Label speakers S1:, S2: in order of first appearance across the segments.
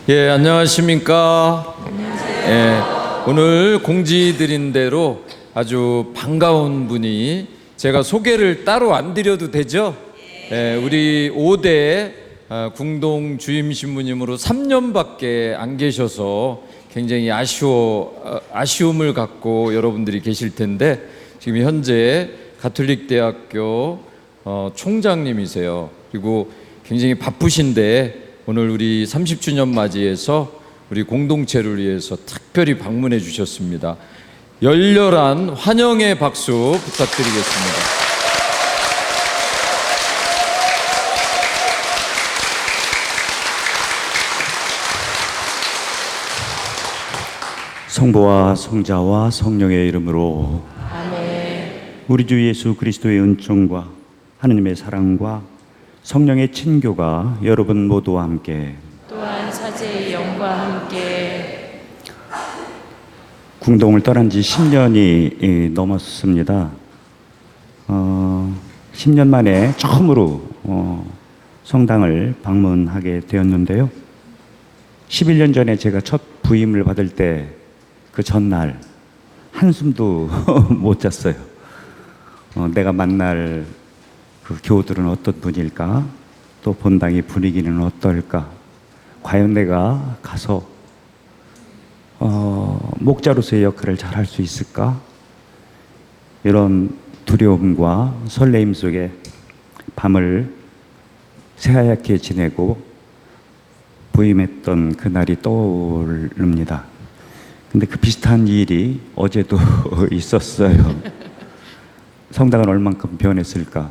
S1: 예, 안녕하십니까? 예, 오늘 공지 드린 대로 아주 반가운 분이, 제가 소개를 따로 안 드려도 되죠? 예, 우리 5대 궁동 주임 신부님으로 3년밖에 안 계셔서 굉장히 아쉬움을 갖고 여러분들이 계실 텐데, 지금 현재 가톨릭 대학교 총장님이세요. 그리고 굉장히 바쁘신데 오늘 우리 30주년 맞이해서 우리 공동체를 위해서 특별히 방문해 주셨습니다. 열렬한 환영의 박수 부탁드리겠습니다.
S2: 성부와 성자와 성령의 이름으로
S3: 아멘.
S2: 우리 주 예수 그리스도의 은총과 하느님의 사랑과 성령의 친교가 여러분 모두와 함께,
S3: 또한 사제의 영과 함께
S2: 궁동을 떠난 지 10년이 넘었습니다. 10년 만에 처음으로 성당을 방문하게 되었는데요. 11년 전에 제가 첫 부임을 받을 때 그 전날 한숨도 못 잤어요. 내가 만날 그 교우들은 어떤 분일까? 또 본당의 분위기는 어떨까? 과연 내가 가서 목자로서의 역할을 잘 할 수 있을까? 이런 두려움과 설레임 속에 밤을 새하얗게 지내고 부임했던 그날이 떠오릅니다. 근데 그 비슷한 일이 어제도 있었어요. 성당은 얼만큼 변했을까?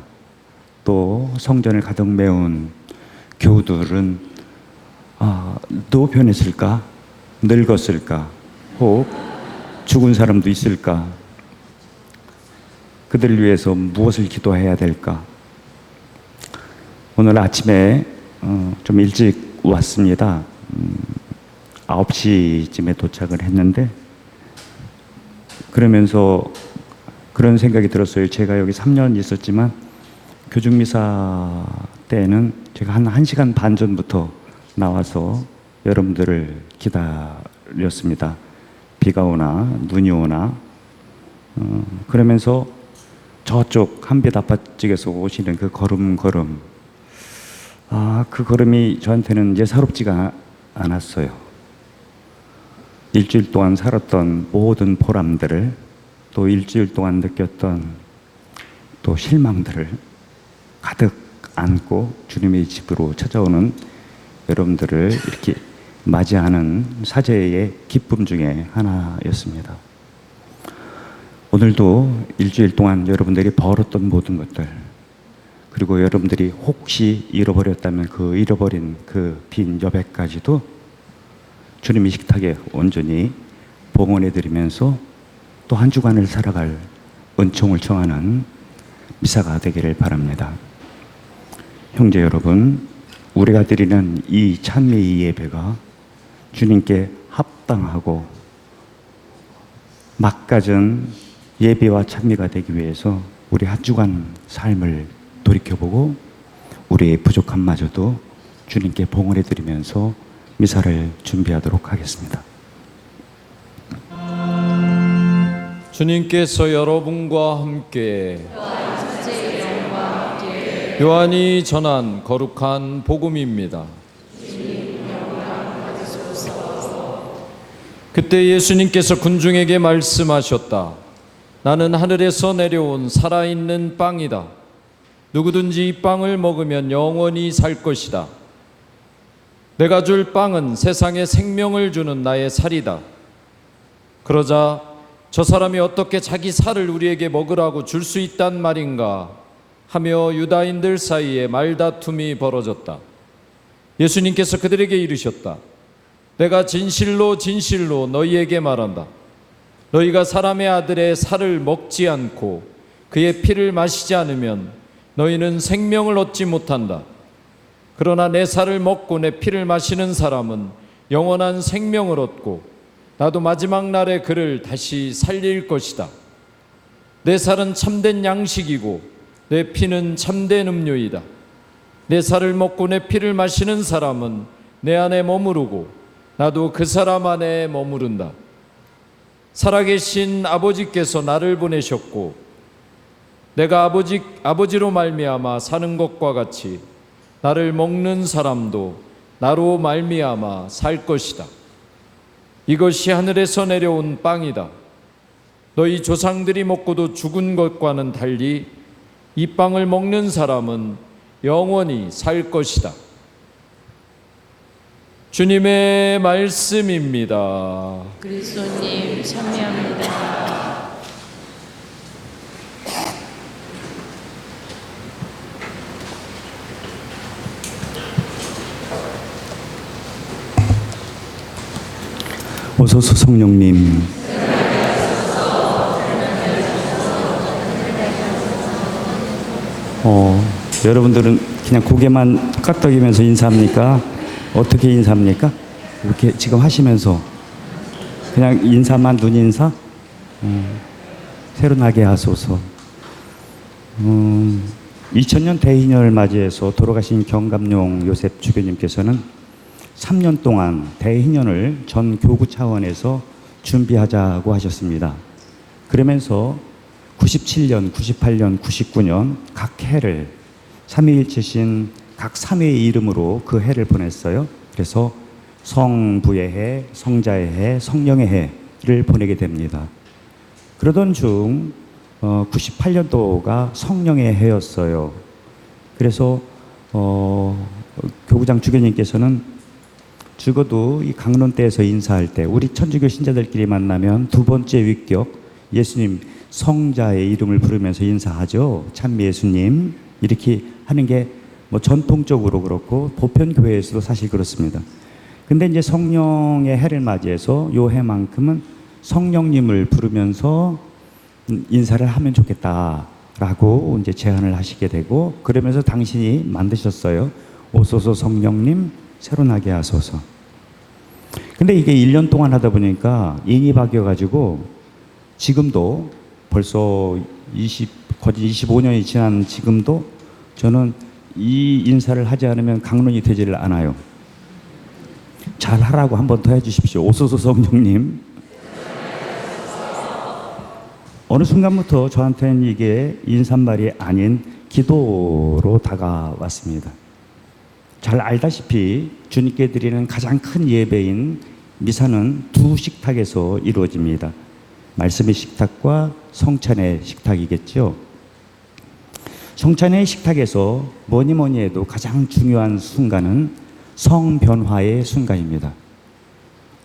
S2: 또 성전을 가득 메운 교우들은 또 변했을까? 늙었을까? 혹 죽은 사람도 있을까? 그들을 위해서 무엇을 기도해야 될까? 오늘 아침에 좀 일찍 왔습니다. 9시쯤에 도착을 했는데, 그러면서 그런 생각이 들었어요. 제가 여기 3년 있었지만 교중미사 때는 제가 한 1시간 반 전부터 나와서 여러분들을 기다렸습니다. 비가 오나 눈이 오나. 그러면서 저쪽 한빛 아파트쪽에서 오시는 그 걸음, 그 걸음이 저한테는 예사롭지가 않았어요. 일주일 동안 살았던 모든 보람들을, 또 일주일 동안 느꼈던 또 실망들을 가득 안고 주님의 집으로 찾아오는 여러분들을 이렇게 맞이하는 사제의 기쁨 중에 하나였습니다. 오늘도 일주일 동안 여러분들이 벌었던 모든 것들, 그리고 여러분들이 혹시 잃어버렸다면 그 잃어버린 그 빈 여백까지도 주님의 식탁에 온전히 봉헌해드리면서 또 한 주간을 살아갈 은총을 청하는 미사가 되기를 바랍니다. 형제 여러분, 우리가 드리는 이 찬미의 예배가 주님께 합당하고 막가진 예배와 찬미가 되기 위해서 우리 한 주간 삶을 돌이켜보고 우리의 부족함마저도 주님께 봉헌해드리면서 미사를 준비하도록 하겠습니다.
S1: 주님께서 여러분과 함께, 요한이 전한 거룩한 복음입니다. 그때 예수님께서 군중에게 말씀하셨다. 나는 하늘에서 내려온 살아있는 빵이다. 누구든지 이 빵을 먹으면 영원히 살 것이다. 내가 줄 빵은 세상에 생명을 주는 나의 살이다. 그러자 저 사람이 어떻게 자기 살을 우리에게 먹으라고 줄 수 있단 말인가 하며 유다인들 사이에 말다툼이 벌어졌다. 예수님께서 그들에게 이르셨다. 내가 진실로 진실로 너희에게 말한다. 너희가 사람의 아들의 살을 먹지 않고 그의 피를 마시지 않으면 너희는 생명을 얻지 못한다. 그러나 내 살을 먹고 내 피를 마시는 사람은 영원한 생명을 얻고 나도 마지막 날에 그를 다시 살릴 것이다. 내 살은 참된 양식이고 내 피는 참된 음료이다. 내 살을 먹고 내 피를 마시는 사람은 내 안에 머무르고 나도 그 사람 안에 머무른다. 살아계신 아버지께서 나를 보내셨고 내가 아버지로 말미암아 사는 것과 같이 나를 먹는 사람도 나로 말미암아 살 것이다. 이것이 하늘에서 내려온 빵이다. 너희 조상들이 먹고도 죽은 것과는 달리 이 빵을 먹는 사람은 영원히 살 것이다. 주님의 말씀입니다.
S3: 그리스도님 참여합니다.
S2: 오소서 성령님. 여러분들은 그냥 고개만 끄덕이면서 인사합니까? 어떻게 인사합니까? 이렇게 지금 하시면서 그냥 인사만, 눈인사? 새로 나게 하소서. 2000년 대인연을 맞이해서 돌아가신 경감용 요셉 주교님께서는 3년 동안 대인연을 전 교구 차원에서 준비하자고 하셨습니다. 그러면서 97년, 98년, 99년 각 해를 삼위일체신 각 3위의 이름으로 그 해를 보냈어요. 그래서 성부의 해, 성자의 해, 성령의 해를 보내게 됩니다. 그러던 중 98년도가 성령의 해였어요. 그래서 교구장 주교님께서는 적어도 이 강론대에서 인사할 때 우리 천주교 신자들끼리 만나면 두 번째 위격 예수님 성자의 이름을 부르면서 인사하죠. 찬미 예수님 이렇게 하는 게 뭐 전통적으로 그렇고 보편교회에서도 사실 그렇습니다. 근데 이제 성령의 해를 맞이해서 요 해만큼은 성령님을 부르면서 인사를 하면 좋겠다라고 이제 제안을 하시게 되고 그러면서 당신이 만드셨어요. 오소서 성령님 새로 나게 하소서. 근데 이게 1년 동안 하다 보니까 인이 바뀌어가지고 지금도 벌써 거의 25년이 지난 지금도 저는 이 인사를 하지 않으면 강론이 되지를 않아요. 잘 하라고 한 번 더 해주십시오. 오소서 성령님. 어느 순간부터 저한테는 이게 인사말이 아닌 기도로 다가왔습니다. 잘 알다시피 주님께 드리는 가장 큰 예배인 미사는 두 식탁에서 이루어집니다. 말씀의 식탁과 성찬의 식탁이겠죠. 성찬의 식탁에서 뭐니 해도 가장 중요한 순간은 성변화의 순간입니다.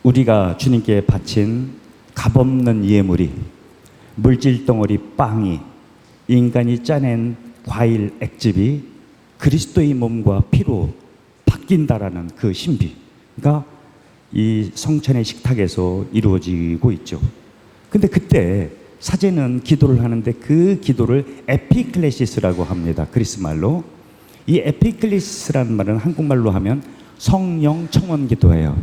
S2: 우리가 주님께 바친 값없는 예물이 물질덩어리 빵이 인간이 짜낸 과일 액즙이 그리스도의 몸과 피로 바뀐다라는 그 신비가 이 성찬의 식탁에서 이루어지고 있죠. 근데 그때 사제는 기도를 하는데 그 기도를 에피클레시스라고 합니다. 그리스 말로. 이 에피클레시스라는 말은 한국말로 하면 성령 청원 기도예요.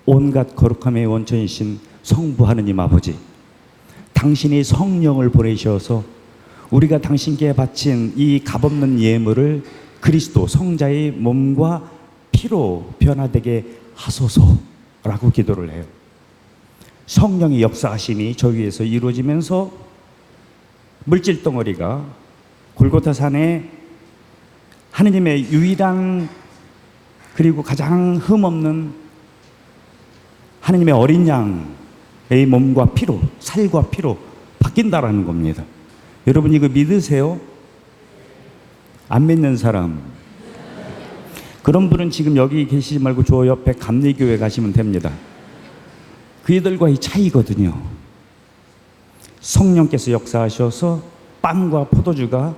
S2: 온갖 거룩함의 원천이신 성부 하느님 아버지, 당신이 성령을 보내셔서 우리가 당신께 바친 이 값없는 예물을 그리스도 성자의 몸과 피로 변화되게 하소서라고 기도를 해요. 성령의 역사하심이 저 위에서 이루어지면서 물질 덩어리가 골고타 산에 하느님의 유일한 그리고 가장 흠없는 하느님의 어린 양의 몸과 피로, 살과 피로 바뀐다라는 겁니다. 여러분 이거 믿으세요? 안 믿는 사람? 그런 분은 지금 여기 계시지 말고 저 옆에 감리교회 가시면 됩니다. 그이들과의 차이거든요. 성령께서 역사하셔서 빵과 포도주가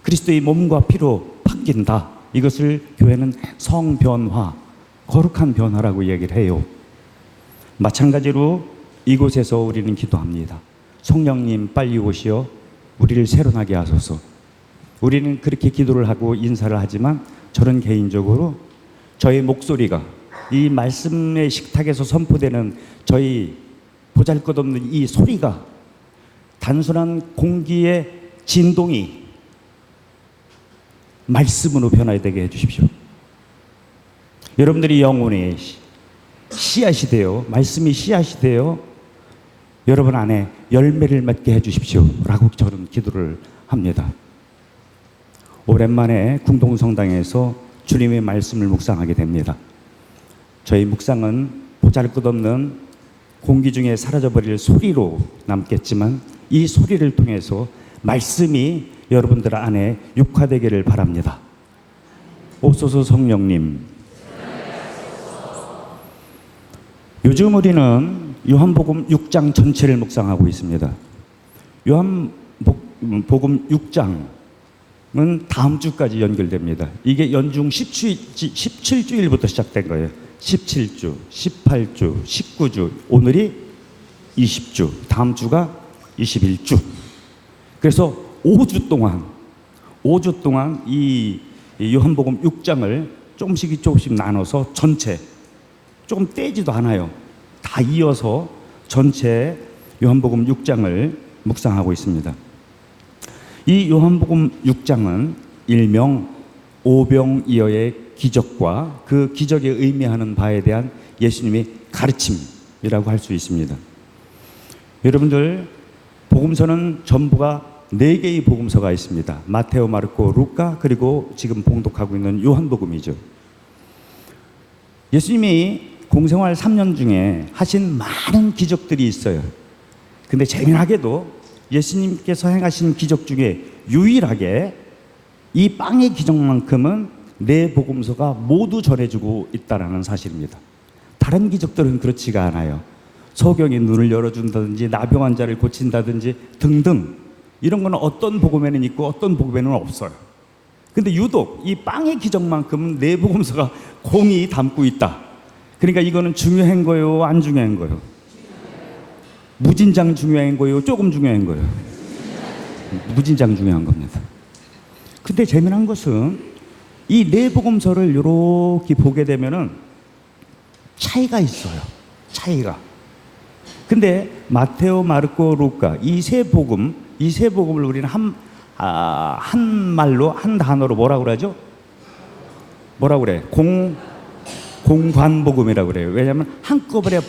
S2: 그리스도의 몸과 피로 바뀐다. 이것을 교회는 성변화, 거룩한 변화라고 얘기를 해요. 마찬가지로 이곳에서 우리는 기도합니다. 성령님 빨리 오시어 우리를 새로 나게 하소서. 우리는 그렇게 기도를 하고 인사를 하지만 저는 개인적으로 저의 목소리가 이 말씀의 식탁에서 선포되는 저희 보잘것없는 이 소리가 단순한 공기의 진동이 말씀으로 변화되게 해주십시오. 여러분들이 영혼이 씨앗이 되어, 말씀이 씨앗이 되어 여러분 안에 열매를 맺게 해주십시오 라고 저는 기도를 합니다. 오랜만에 궁동성당에서 주님의 말씀을 묵상하게 됩니다. 저희 묵상은 보잘것없는 공기 중에 사라져버릴 소리로 남겠지만 이 소리를 통해서 말씀이 여러분들 안에 육화되기를 바랍니다. 옵소서 성령님. 요즘 우리는 요한복음 6장 전체를 묵상하고 있습니다. 요한복음 6장은 다음 주까지 연결됩니다. 이게 연중 17주일부터 시작된 거예요. 17주, 18주, 19주, 오늘이 20주, 다음 주가 21주. 그래서 5주 동안 이 요한복음 6장을 조금씩 나눠서 전체, 조금 떼지도 않아요. 다 이어서 전체 요한복음 6장을 묵상하고 있습니다. 이 요한복음 6장은 일명 오병이어의 기적과 그 기적에 의미하는 바에 대한 예수님의 가르침이라고 할 수 있습니다. 여러분들, 복음서는 전부가 4개의 복음서가 있습니다. 마테오, 마르코, 루카, 그리고 지금 봉독하고 있는 요한복음이죠. 예수님이 공생활 3년 중에 하신 많은 기적들이 있어요. 근데 재미나게도 예수님께서 행하신 기적 중에 유일하게 이 빵의 기적만큼은 4복음서가 모두 전해주고 있다는 사실입니다. 다른 기적들은 그렇지가 않아요. 소경이 눈을 열어준다든지 나병 환자를 고친다든지 등등, 이런 거는 어떤 복음에는 있고 어떤 복음에는 없어요. 근데 유독 이 빵의 기적만큼은 4복음서가 공히 담고 있다. 그러니까 이거는 중요한 거요, 안 중요한 거요? 무진장 중요한 거요, 조금 중요한 거요? 무진장 중요한 겁니다. 근데 재미난 것은 이 4복음서를 이렇게 보게 되면은 차이가 있어요. 차이가. 근데 마테오, 마르코, 루카 이 세 복음을 우리는 한 말로, 한 단어로 뭐라고 그러죠? 뭐라고 그래? 공관복음이라고 그래요. 왜냐하면 한꺼번에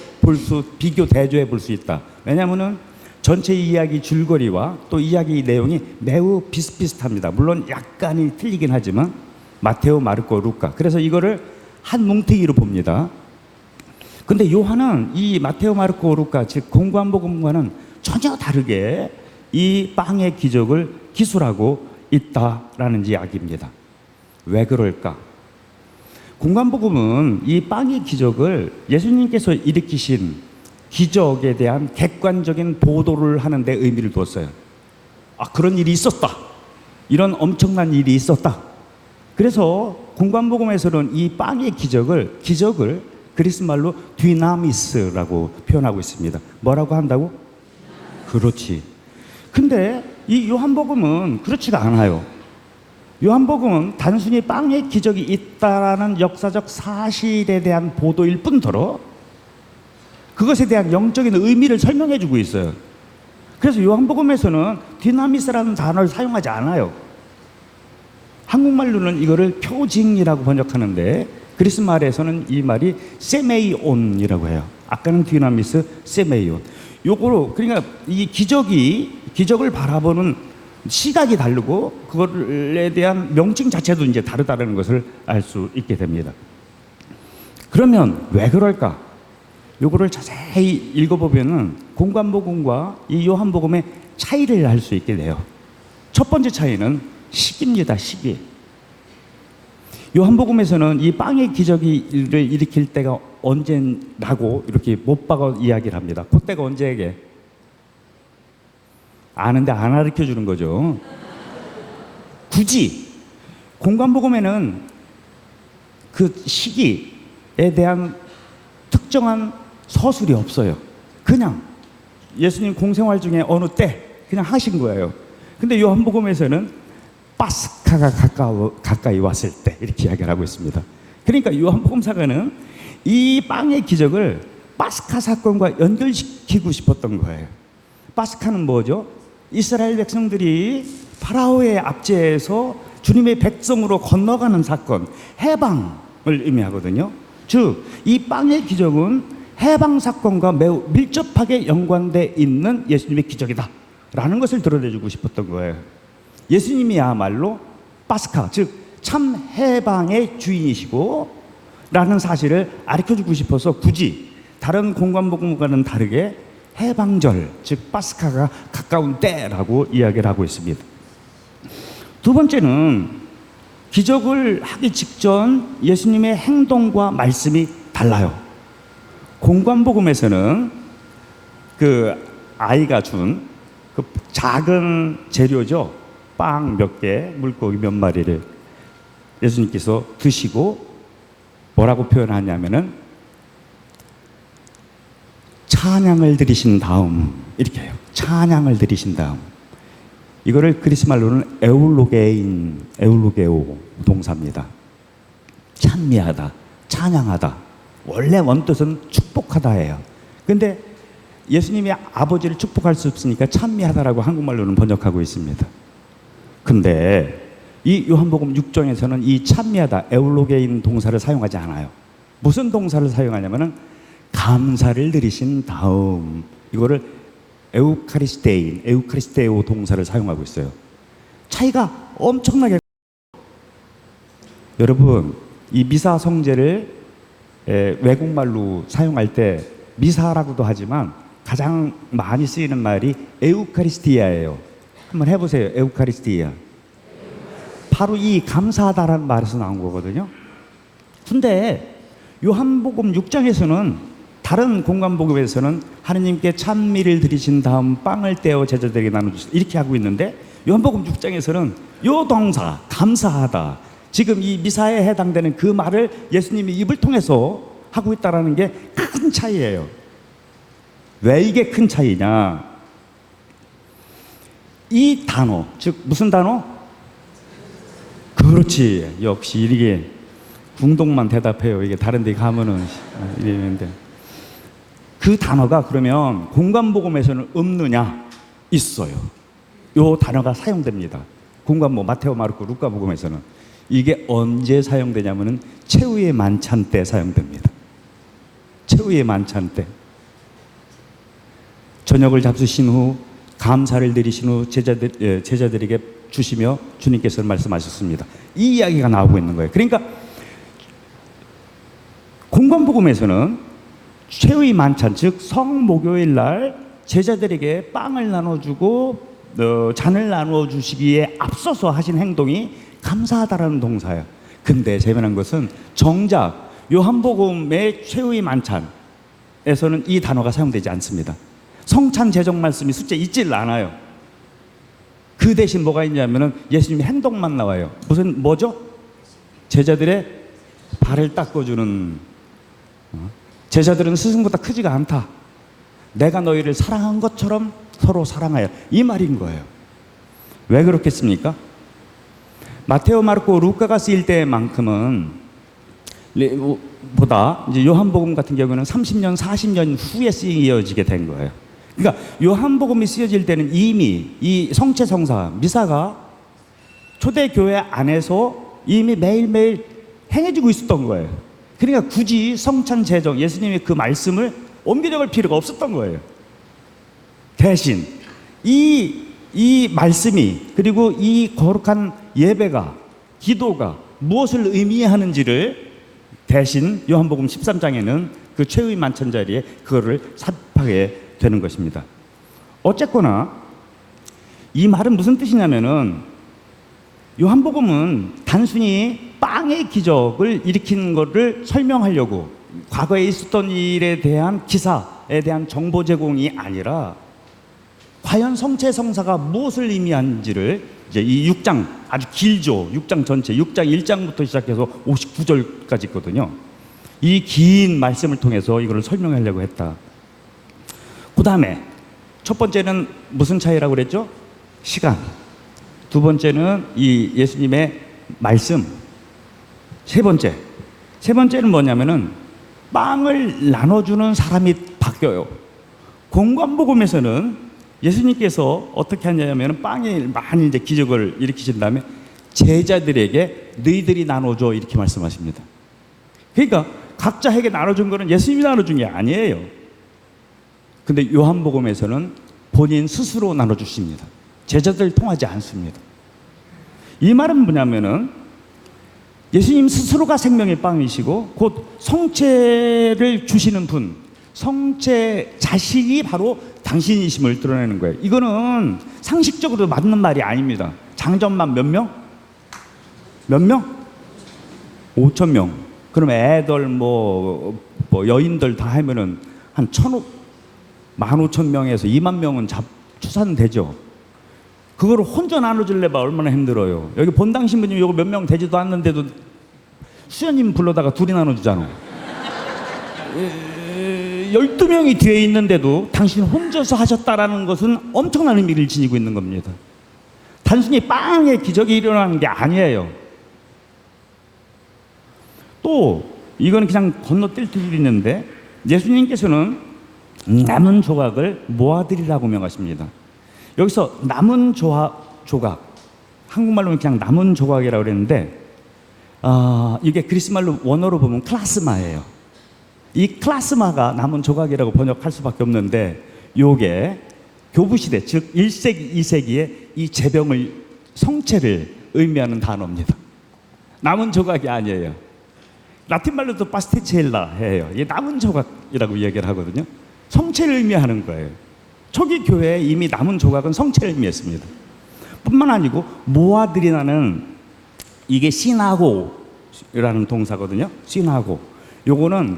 S2: 비교 대조해 볼 수 있다. 왜냐하면은 전체 이야기 줄거리와 또 이야기 내용이 매우 비슷비슷합니다. 물론 약간이 틀리긴 하지만 마테오, 마르코, 루카. 그래서 이거를 한 뭉태기로 봅니다. 근데 요한은 이 마테오, 마르코, 루카, 즉 공관복음과는 전혀 다르게 이 빵의 기적을 기술하고 있다라는 이야기입니다. 왜 그럴까? 공관복음은 이 빵의 기적을 예수님께서 일으키신 기적에 대한 객관적인 보도를 하는 데 의미를 두었어요. 그런 일이 있었다. 이런 엄청난 일이 있었다. 그래서 공관복음에서는 이 빵의 기적을 그리스 말로 디나미스라고 표현하고 있습니다. 뭐라고 한다고? 그렇지. 근데 이 요한복음은 그렇지가 않아요. 요한복음은 단순히 빵의 기적이 있다라는 역사적 사실에 대한 보도일 뿐더러 그것에 대한 영적인 의미를 설명해 주고 있어요. 그래서 요한복음에서는 디나미스라는 단어를 사용하지 않아요. 한국말로는 이거를 표징이라고 번역하는데 그리스 말에서는 이 말이 세메이온이라고 해요. 아까는 디나미스, 세메이온. 요거로, 그러니까 이 기적을 바라보는 시각이 다르고 그것에 대한 명칭 자체도 이제 다르다는 것을 알 수 있게 됩니다. 그러면 왜 그럴까? 요거를 자세히 읽어보면은 공관복음과 이 요한복음의 차이를 알 수 있게 돼요. 첫 번째 차이는 시기입니다. 시기. 요한복음에서는 이 빵의 기적을 일으킬 때가 언제라고 이렇게 못 박아 이야기를 합니다. 그때가 언제게? 아는데 안 가르쳐 주는 거죠. 굳이 공관복음에는 그 시기에 대한 특정한 서술이 없어요. 그냥 예수님 공생활 중에 어느 때 그냥 하신 거예요. 근데 요한복음에서는 파스카가 가까이 왔을 때 이렇게 이야기를 하고 있습니다. 그러니까 요한복음사가는 이 빵의 기적을 파스카 사건과 연결시키고 싶었던 거예요. 파스카는 뭐죠? 이스라엘 백성들이 파라오의 압제에서 주님의 백성으로 건너가는 사건, 해방을 의미하거든요. 즉, 이 빵의 기적은 해방 사건과 매우 밀접하게 연관돼 있는 예수님의 기적이다 라는 것을 드러내주고 싶었던 거예요. 예수님이야말로 파스카, 즉 참 해방의 주인이시고 라는 사실을 가르쳐주고 싶어서 굳이 다른 공관복음과는 다르게 해방절, 즉 파스카가 가까운 때라고 이야기를 하고 있습니다. 두 번째는 기적을 하기 직전 예수님의 행동과 말씀이 달라요. 공관복음에서는 그 아이가 준 그 작은 재료죠. 빵 몇 개, 물고기 몇 마리를 예수님께서 드시고 뭐라고 표현하냐면은 찬양을 드리신 다음, 이렇게 해요. 찬양을 드리신 다음. 이거를 그리스 말로는 에울로게오 동사입니다. 찬미하다, 찬양하다. 원래 원뜻은 축복하다예요. 근데 예수님이 아버지를 축복할 수 없으니까 찬미하다라고 한국말로는 번역하고 있습니다. 근데 이 요한복음 6장에서는 이 찬미하다, 에울로게인 동사를 사용하지 않아요. 무슨 동사를 사용하냐면은 감사를 드리신 다음, 이거를 에우카리스테오 동사를 사용하고 있어요. 차이가 엄청나게. 여러분, 이 미사 성제를 외국말로 사용할 때 미사라고도 하지만 가장 많이 쓰이는 말이 에우카리스티아예요. 한번 해보세요. 에우카리스티아. 바로 이 감사하다라는 말에서 나온 거거든요. 근데 요한복음 6장에서는, 다른 공관복음에서는 하느님께 찬미를 드리신 다음 빵을 떼어 제자들에게 나눠주시다 이렇게 하고 있는데, 요한복음 6장에서는 요 동사 감사하다, 지금 이 미사에 해당되는 그 말을 예수님이 입을 통해서 하고 있다는 게 큰 차이예요. 왜 이게 큰 차이냐? 이 단어, 즉 무슨 단어? 그렇지. 역시 이게 궁동만 대답해요. 이게 다른 데 가면은 이랬는데, 그 단어가 그러면 공관복음에서는 없느냐? 있어요. 요 단어가 사용됩니다. 공관복 마테오, 마르코, 루카복음에서는. 이게 언제 사용되냐면은 최후의 만찬 때 사용됩니다. 최후의 만찬 때. 저녁을 잡수신 후 감사를 드리신 후 제자들에게 주시며 주님께서는 말씀하셨습니다. 이 이야기가 나오고 있는 거예요. 그러니까 공관복음에서는 최후의 만찬, 즉 성목요일 날 제자들에게 빵을 나눠주고 잔을 나눠주시기에 앞서서 하신 행동이 감사하다라는 동사예요. 근데 재미난 것은 정작 요한복음의 최후의 만찬에서는 이 단어가 사용되지 않습니다. 성찬 제정 말씀이 숫자에 있질 않아요. 그 대신 뭐가 있냐면은 예수님의 행동만 나와요. 뭐죠? 제자들의 발을 닦아주는. 제자들은 스승보다 크지가 않다. 내가 너희를 사랑한 것처럼 서로 사랑하여, 이 말인 거예요. 왜 그렇겠습니까? 마테오, 마르코, 루카가 쓰일 때만큼은 보다 이제 요한복음 같은 경우는 30년, 40년 후에 쓰여지게 된 거예요. 그러니까 요한복음이 쓰여질 때는 이미 이 성체성사 미사가 초대교회 안에서 이미 매일매일 행해지고 있었던 거예요. 그러니까 굳이 성찬 제정, 예수님의 그 말씀을 옮겨적을 필요가 없었던 거예요. 대신 이 말씀이, 그리고 이 거룩한 예배가, 기도가 무엇을 의미하는지를 대신 요한복음 13장에는 그 최후의 만찬 자리에 그거를 삽입하게 되는 것입니다. 어쨌거나 이 말은 무슨 뜻이냐면은, 요한복음은 단순히 빵의 기적을 일으킨 것을 설명하려고, 과거에 있었던 일에 대한 기사에 대한 정보 제공이 아니라 과연 성체성사가 무엇을 의미하는지를 이제 이 6장, 아주 길죠. 6장 전체, 6장 1장부터 시작해서 59절까지 있거든요. 이 긴 말씀을 통해서 이걸 설명하려고 했다. 그 다음에 첫 번째는 무슨 차이라고 그랬죠? 시간. 두 번째는 이 예수님의 말씀. 세 번째는 뭐냐면은 빵을 나눠주는 사람이 바뀌어요. 공관복음에서는 예수님께서 어떻게 하냐면 빵에 많이 이제 기적을 일으키신 다음에 제자들에게 너희들이 나눠줘 이렇게 말씀하십니다. 그러니까 각자에게 나눠준 거는 예수님이 나눠준 게 아니에요. 근데 요한복음에서는 본인 스스로 나눠주십니다. 제자들 통하지 않습니다. 이 말은 뭐냐면은 예수님 스스로가 생명의 빵이시고 곧 성체를 주시는 분, 성체 자식이 바로 당신이심을 드러내는 거예요. 이거는 상식적으로 맞는 말이 아닙니다. 장전만 몇 명? 몇 명? 5천 명. 그럼 애들 뭐 여인들 다 하면은 한 15,000명에서 2만 명은 추산되죠. 그거를 혼자 나눠주려면 얼마나 힘들어요. 여기 본당 신부님 이거 몇 명 되지도 않는데도 수녀님 불러다가 둘이 나눠주잖아. 12명이 뒤에 있는데도 당신 혼자서 하셨다라는 것은 엄청난 의미를 지니고 있는 겁니다. 단순히 빵의 기적이 일어나는 게 아니에요. 또 이건 그냥 건너뛸 수 있는데 예수님께서는 남은 조각을 모아드리라고 명하십니다. 여기서 남은 조각, 한국말로는 그냥 남은 조각이라고 그랬는데 이게 그리스말로 원어로 보면 클라스마예요. 이 클라스마가 남은 조각이라고 번역할 수밖에 없는데 요게 교부시대 즉 1세기, 2세기에 이 제병을 성체를 의미하는 단어입니다. 남은 조각이 아니에요. 라틴말로도 파스티첼라 해요. 이게 남은 조각이라고 얘기를 하거든요. 성체를 의미하는 거예요. 초기 교회에 이미 남은 조각은 성체를 의미했습니다. 뿐만 아니고 모아드리라는 이게 시나고라는 동사거든요. 시나고. 요거는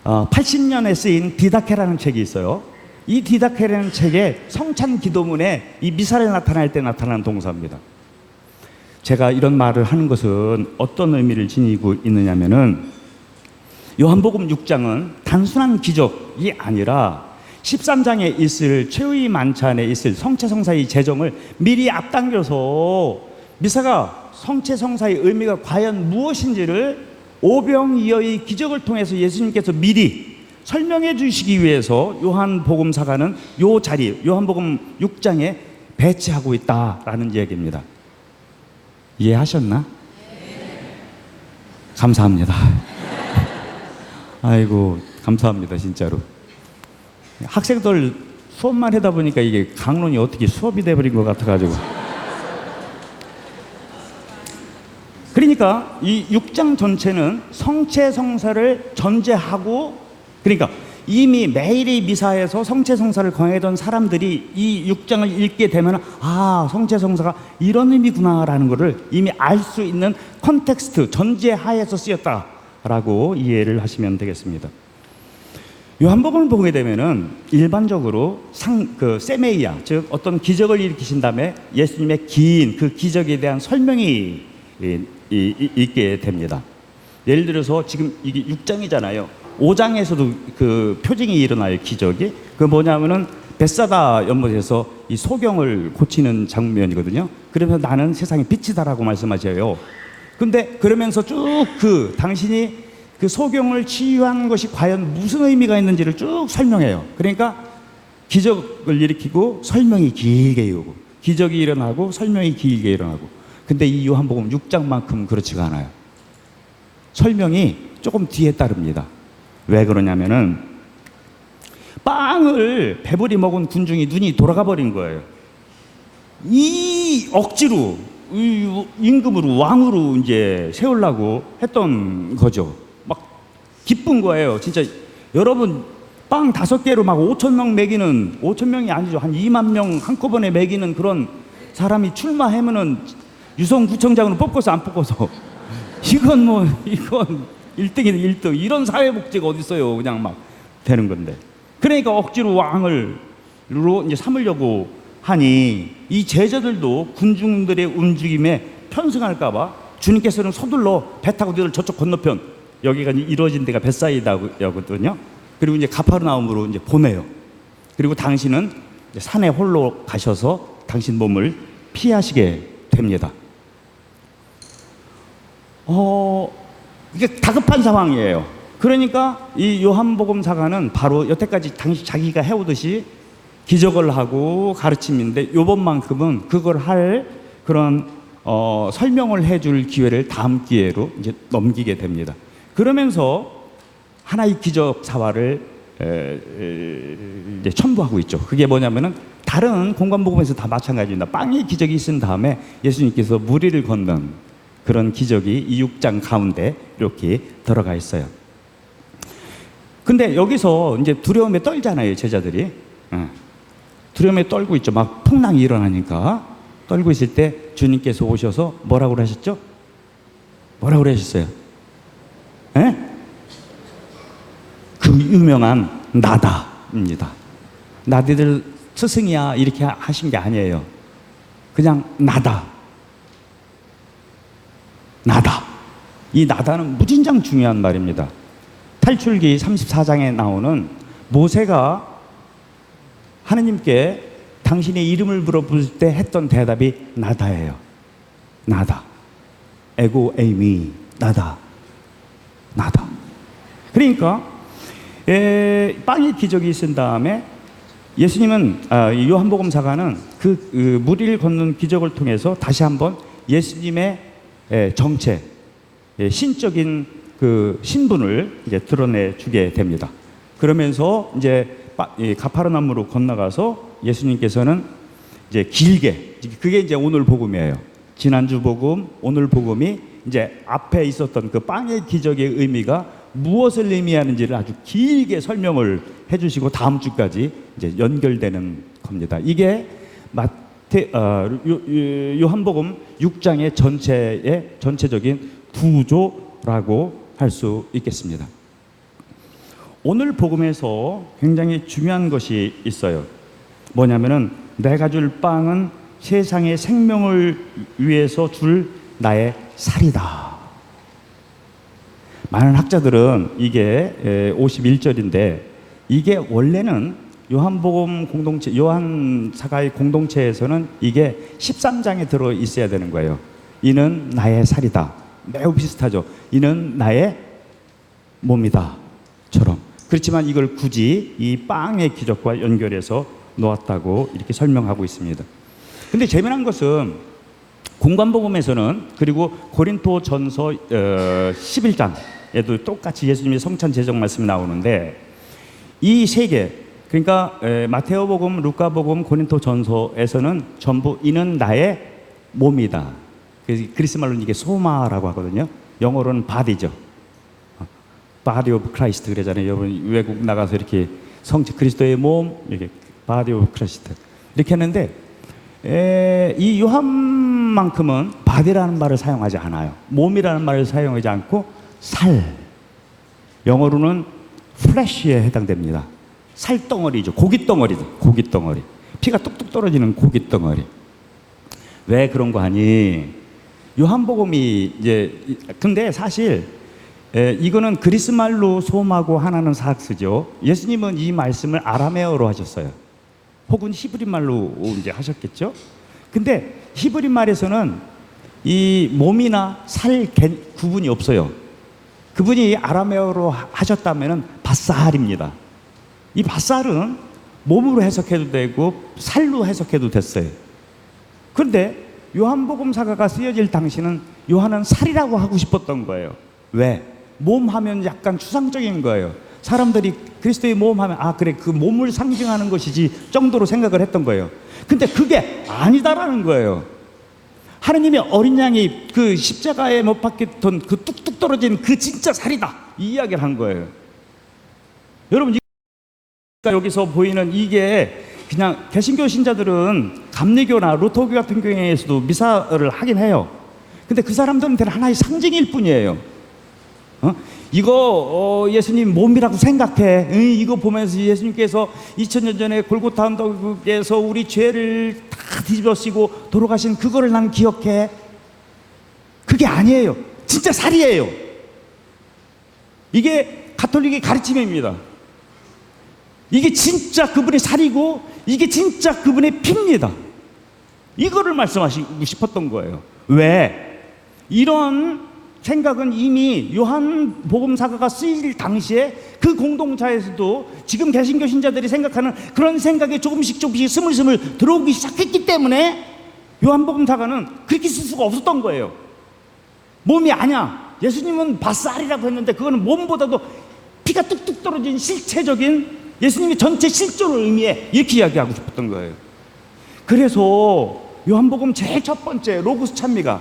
S2: 80년에 쓰인 디다케라는 책이 있어요. 이 디다케라는 책에 성찬 기도문에 이 미사를 나타낼 때 나타나는 동사입니다. 제가 이런 말을 하는 것은 어떤 의미를 지니고 있느냐면은 요한복음 6장은 단순한 기적이 아니라 13장에 있을 최후의 만찬에 있을 성체성사의 제정을 미리 앞당겨서 미사가 성체성사의 의미가 과연 무엇인지를 오병이어의 기적을 통해서 예수님께서 미리 설명해 주시기 위해서 요한복음사가는 요 자리, 요한복음 6장에 배치하고 있다라는 얘기입니다. 이해하셨나? 감사합니다. 아이고, 감사합니다, 진짜로. 학생들 수업만 하다 보니까 이게 강론이 어떻게 수업이 돼버린 것 같아가지고. 그러니까 이 6장 전체는 성체성사를 전제하고, 그러니까 이미 매일의 미사에서 성체성사를 권하던 사람들이 이 6장을 읽게 되면 성체성사가 이런 의미구나라는 것을 이미 알 수 있는 컨텍스트, 전제하에서 쓰였다라고 이해를 하시면 되겠습니다. 요한복음을 보게 되면은 일반적으로 세메이아, 즉 어떤 기적을 일으키신 다음에 예수님의 긴 그 기적에 대한 설명이 있게 됩니다. 예를 들어서 지금 이게 6장이잖아요. 5장에서도 그 표징이 일어나요. 기적이. 그 뭐냐면은 벳사다 연못에서 이 소경을 고치는 장면이거든요. 그러면서 나는 세상의 빛이다라고 말씀하셔요. 근데 그러면서 쭉 당신이 그 소경을 치유한 것이 과연 무슨 의미가 있는지를 쭉 설명해요. 그러니까 기적을 일으키고 설명이 길게 이루고, 기적이 일어나고 설명이 길게 일어나고. 근데 이 요한복음 6장만큼은 그렇지가 않아요. 설명이 조금 뒤에 따릅니다. 왜 그러냐면은 빵을 배불리 먹은 군중이 눈이 돌아가 버린 거예요. 이 억지로 임금으로 왕으로 이제 세우려고 했던 거죠. 막 기쁜 거예요. 진짜 여러분 빵 5개로 막 5,000명 먹이는, 5,000명이 아니죠. 한 2만 명 한꺼번에 먹이는 그런 사람이 출마하면은 유성구청장으로 뽑고서 안 뽑고서 이건 1등이네 1등. 이런 사회복지가 어디 있어요. 그냥 막 되는 건데. 그러니까 억지로 왕으로 이제 삼으려고 하니 이 제자들도 군중들의 움직임에 편승할까봐 주님께서는 서둘러 배 타고 너희들 저쪽 건너편, 여기가 이루어진 데가 벳사이다거든요. 그리고 이제 가파르나움으로 이제 보내요. 그리고 당신은 산에 홀로 가셔서 당신 몸을 피하시게 됩니다. 이게 다급한 상황이에요. 그러니까 이 요한복음사가는 바로 여태까지 당시 자기가 해오듯이 기적을 하고 가르침인데 요번만큼은 그걸 할 그런 설명을 해줄 기회를 다음 기회로 이제 넘기게 됩니다. 그러면서 하나의 기적 사화를 이제 첨부하고 있죠. 그게 뭐냐면은 다른 공관복음에서 다 마찬가지입니다. 빵의 기적이 있은 다음에 예수님께서 무리를 걷는 그런 기적이 이 6장 가운데 이렇게 들어가 있어요. 근데 여기서 이제 두려움에 떨잖아요, 제자들이. 두려움에 떨고 있죠. 막 풍랑이 일어나니까 떨고 있을 때 주님께서 오셔서 뭐라고 하셨죠? 뭐라고 하셨어요? 예? 그 유명한 나다입니다. 나디들 스승이야 이렇게 하신 게 아니에요. 그냥 나다. 나다. 이 나다는 무진장 중요한 말입니다. 탈출기 34장에 나오는 모세가 하느님께 당신의 이름을 물어볼 때 했던 대답이 나다예요. 나다. 에고 에이미 나다. 나다. 그러니까 빵의 기적이 있은 다음에 예수님은 요한복음사가는 그 무리를 걷는 기적을 통해서 다시 한번 예수님의 정체, 신적인 그 신분을 이제 드러내 주게 됩니다. 그러면서 이제 가파르나움으로 건너가서 예수님께서는 이제 길게, 그게 이제 오늘 복음이에요. 지난주 복음, 오늘 복음이 이제 앞에 있었던 그 빵의 기적의 의미가 무엇을 의미하는지를 아주 길게 설명을 해주시고 다음 주까지 이제 연결되는 겁니다. 이게 요한복음 6장의 전체적인 구조라고 할 수 있겠습니다. 오늘 복음에서 굉장히 중요한 것이 있어요. 뭐냐면은 내가 줄 빵은 세상의 생명을 위해서 줄 나의 살이다. 많은 학자들은 이게 51절인데 이게 원래는 요한복음 공동체, 요한 사가의 공동체에서는 이게 13장에 들어 있어야 되는 거예요. 이는 나의 살이다. 매우 비슷하죠. 이는 나의 몸이다. 처럼. 그렇지만 이걸 굳이 이 빵의 기적과 연결해서 놓았다고 이렇게 설명하고 있습니다. 근데 재미난 것은 공관복음에서는 그리고 고린도 전서 11장에도 똑같이 예수님의 성찬 제정 말씀이 나오는데 이 세 개, 그러니까 마테오복음, 루카복음, 고린도 전서에서는 전부 이는 나의 몸이다. 그리스 말로는 이게 소마라고 하거든요. 영어로는 body죠. body of Christ 그러잖아요. 여러분 외국 나가서 이렇게 그리스도의 몸, 이렇게 body of Christ 이렇게 했는데 이 요한만큼은 body라는 말을 사용하지 않아요. 몸이라는 말을 사용하지 않고 살, 영어로는 flesh에 해당됩니다. 살덩어리죠. 고깃덩어리죠. 고깃덩어리. 피가 뚝뚝 떨어지는 고깃덩어리. 왜 그런 거 하니? 요한복음이 이제 근데 사실 이거는 그리스 말로 소마고 하나는 사악스죠. 예수님은 이 말씀을 아람에어로 하셨어요. 혹은 히브리 말로 이제 하셨겠죠. 근데 히브리 말에서는 이 몸이나 살 구분이 없어요. 그분이 아람에어로 하셨다면은 바사할입니다. 이 바사할은 몸으로 해석해도 되고 살로 해석해도 됐어요. 그런데 요한복음 사가가 쓰여질 당시는 요한은 살이라고 하고 싶었던 거예요. 왜? 몸 하면 약간 추상적인 거예요. 사람들이 그리스도의 몸 하면 그래 그 몸을 상징하는 것이지 정도로 생각을 했던 거예요. 근데 그게 아니다라는 거예요. 하느님의 어린 양이 그 십자가에 못 박혔던 그 뚝뚝 떨어진 그 진짜 살이다 이 이야기를 한 거예요. 여러분 여기서 보이는 이게 그냥 개신교 신자들은 감리교나 루터교 같은 경우에서도 미사를 하긴 해요. 근데 그 사람들한테는 하나의 상징일 뿐이에요. 이거 예수님 몸이라고 생각해. 이거 보면서 예수님께서 2000년 전에 골고타 언덕에서 우리 죄를 다 뒤집어쓰고 돌아가신 그거를 난 기억해. 그게 아니에요. 진짜 살이에요. 이게 가톨릭의 가르침입니다. 이게 진짜 그분의 살이고 이게 진짜 그분의 피입니다. 이거를 말씀하시고 싶었던 거예요. 왜? 이런 생각은 이미 요한복음 사가가 쓰일 당시에 그 공동체에서도 지금 개신교 신자들이 생각하는 그런 생각에 조금씩 스물스물 들어오기 시작했기 때문에 요한복음 사가는 그렇게 쓸 수가 없었던 거예요. 몸이 아니야. 예수님은 바살이라고 했는데 그거는 몸보다도 피가 뚝뚝 떨어진 실체적인 예수님의 전체 실존을 의미해, 이렇게 이야기하고 싶었던 거예요. 그래서 요한복음 제일 첫 번째 로고스 찬미가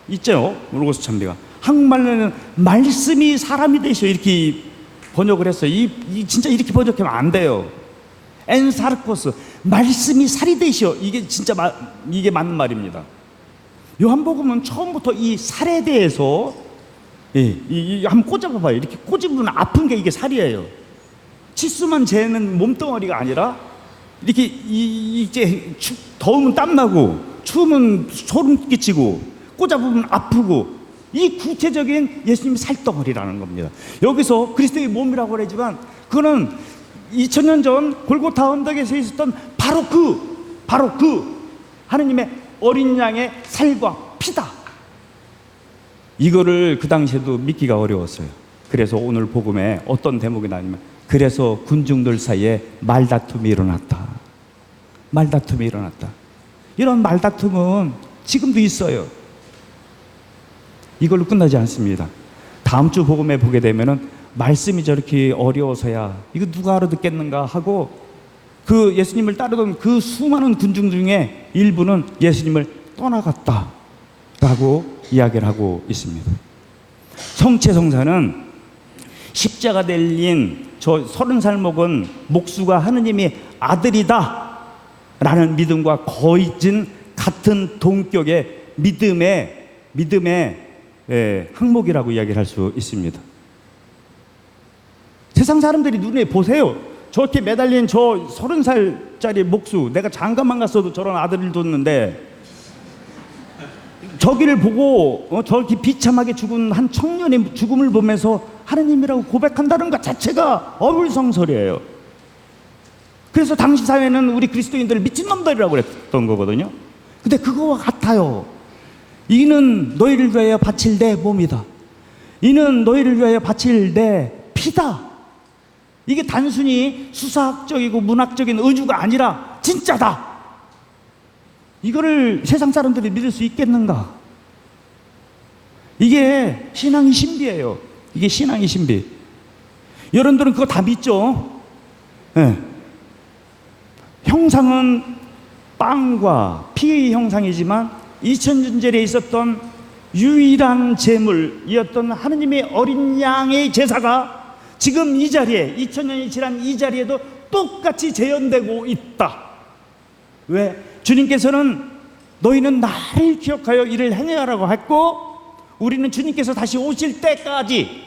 S2: 있죠. 로고스 찬미가 한국말로는 말씀이 사람이 되시오, 이렇게 번역을 했어요. 진짜 이렇게 번역하면 안 돼요. 엔사르코스, 말씀이 살이 되시오, 이게 진짜 이게 맞는 말입니다. 요한복음은 처음부터 이 살에 대해서 한번 꽂아봐봐요. 이렇게 꽂으면 아픈 게 이게 살이에요. 치수만 재는 몸뚱어리가 아니라 이렇게 이제 더우면 땀나고 추우면 소름 끼치고 꽂아보면 아프고, 이 구체적인 예수님의 살덩어리라는 겁니다. 여기서 그리스도의 몸이라고 그러지만 그거는 2000년 전 골고타 언덕에서 있었던 바로 그 하느님의 어린 양의 살과 피다. 이거를 그 당시에도 믿기가 어려웠어요. 그래서 오늘 복음에 어떤 대목이 나냐면, 그래서 군중들 사이에 말다툼이 일어났다. 말다툼이 일어났다. 이런 말다툼은 지금도 있어요. 이걸로 끝나지 않습니다. 다음 주 복음에 보게 되면은 말씀이 저렇게 어려워서야 이거 누가 알아듣겠는가 하고, 그 예수님을 따르던 그 수많은 군중 중에 일부는 예수님을 떠나갔다라고 이야기를 하고 있습니다. 성체성사는 십자가 달린 저 30살 먹은 목수가 하느님의 아들이다 라는 믿음과 거의 같은 동격의 믿음의 항목이라고 이야기를 할 수 있습니다. 세상 사람들이 눈에 보세요. 저렇게 매달린 저 30살짜리 목수, 내가 장가만 갔어도 저런 아들을 뒀는데, 저기를 보고 저렇게 비참하게 죽은 한 청년의 죽음을 보면서 하느님이라고 고백한다는 것 자체가 어불성설이에요. 그래서 당시 사회는 우리 그리스도인들을 미친놈들이라고 그랬던 거거든요. 근데 그거와 같아요. 이는 너희를 위하여 바칠 내 몸이다. 이는 너희를 위하여 바칠 내 피다. 이게 단순히 수사학적이고 문학적인 의주가 아니라 진짜다. 이거를 세상 사람들이 믿을 수 있겠는가? 이게 신앙의 신비예요. 이게 신앙의 신비. 여러분들은 그거 다 믿죠? 네. 형상은 빵과 피의 형상이지만 2000년 전에 있었던 유일한 제물이었던 하느님의 어린 양의 제사가 지금 이 자리에, 2000년이 지난 이 자리에도 똑같이 재현되고 있다. 왜? 주님께서는 너희는 나를 기억하여 이를 행하라고 했고, 우리는 주님께서 다시 오실 때까지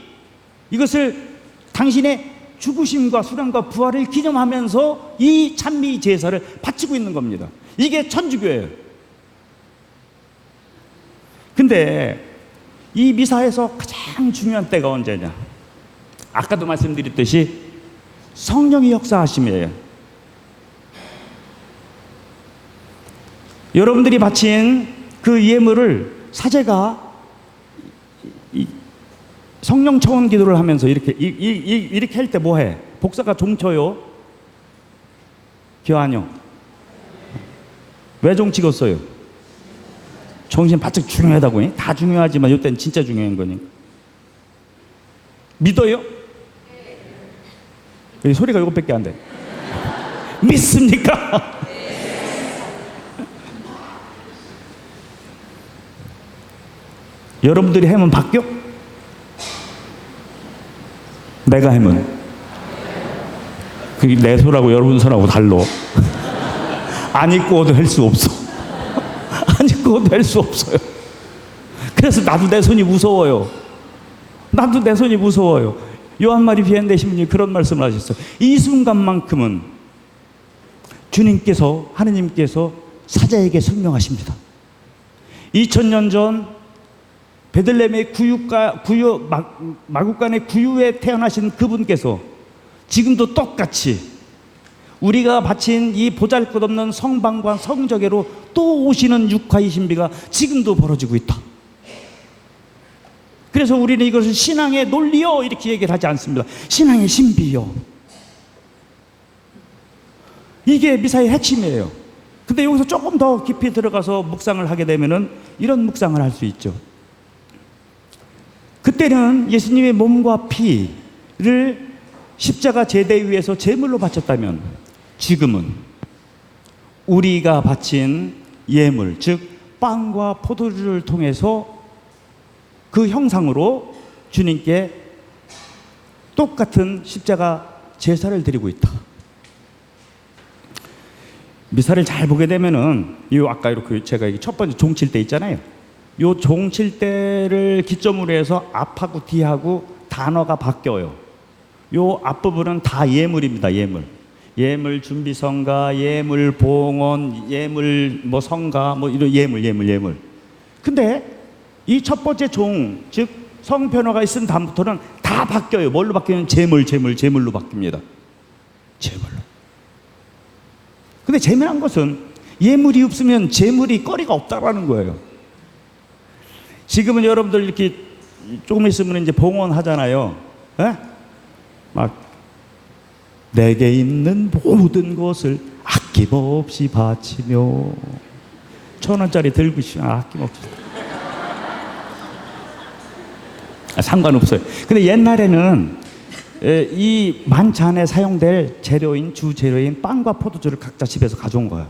S2: 이것을 당신의 죽으심과 수련과 부활을 기념하면서 이 찬미 제사를 바치고 있는 겁니다. 이게 천주교예요. 근데 이 미사에서 가장 중요한 때가 언제냐? 아까도 말씀드렸듯이 성령의 역사하심이에요. 여러분들이 바친 그 예물을 사제가 성령 초원 기도를 하면서 이렇게 할 때 뭐해? 복사가 종쳐요? 기어하뇨? 왜 종 찍었어요? 정신 바짝 중요하다고. 다 중요하지만 이때는 진짜 중요한 거니까. 믿어요? 소리가 이것밖에 안 돼. 믿습니까? 여러분들이 하면 바뀌어? 내가 하면 그게 내 손하고 여러분 손하고 달라. 안 입고도 할 수 없어. 안 입고도 할 수 없어요. 그래서 나도 내 손이 무서워요. 나도 내 손이 무서워요. 요한마리 비행 되신 분이 그런 말씀을 하셨어요. 이 순간만큼은 주님께서, 하느님께서 사자에게 설명하십니다. 2000년 전 베들레헴의 마구간의 구유에 태어나신 그분께서 지금도 똑같이 우리가 바친 이 보잘것없는 성방과 성저계로 또 오시는 육화의 신비가 지금도 벌어지고 있다. 그래서 우리는 이것을 신앙의 논리요 이렇게 얘기를 하지 않습니다. 신앙의 신비요. 이게 미사의 핵심이에요. 근데 여기서 조금 더 깊이 들어가서 묵상을 하게 되면은 이런 묵상을 할 수 있죠. 그때는 예수님의 몸과 피를 십자가 제대 위에서 제물로 바쳤다면 지금은 우리가 바친 예물, 즉 빵과 포도주를 통해서 그 형상으로 주님께 똑같은 십자가 제사를 드리고 있다. 미사를 잘 보게 되면은 이 아까 이렇게 제가 첫 번째 종칠 때 있잖아요. 요 종칠 때를 기점으로 해서 앞하고 뒤하고 단어가 바뀌어요. 요 앞부분은 다 예물입니다. 예물. 예물 준비 성가, 예물 봉헌, 예물 뭐 성가, 뭐 이런 예물. 근데 이 첫 번째 종, 즉 성편어가 있은 다음부터는 다 바뀌어요. 뭘로 바뀌냐면 제물로 바뀝니다. 제물로. 근데 재미난 것은 예물이 없으면 제물이 거리가 없다라는 거예요. 지금은 여러분들 이렇게 조금 있으면 이제 봉헌하잖아요. 에? 막 내게 있는 모든 것을 아낌없이 바치며 1,000원짜리 들고 있으면 아낌없이 상관없어요. 근데 옛날에는 이 만찬에 사용될 재료인 주재료인 빵과 포도주를 각자 집에서 가져온 거예요.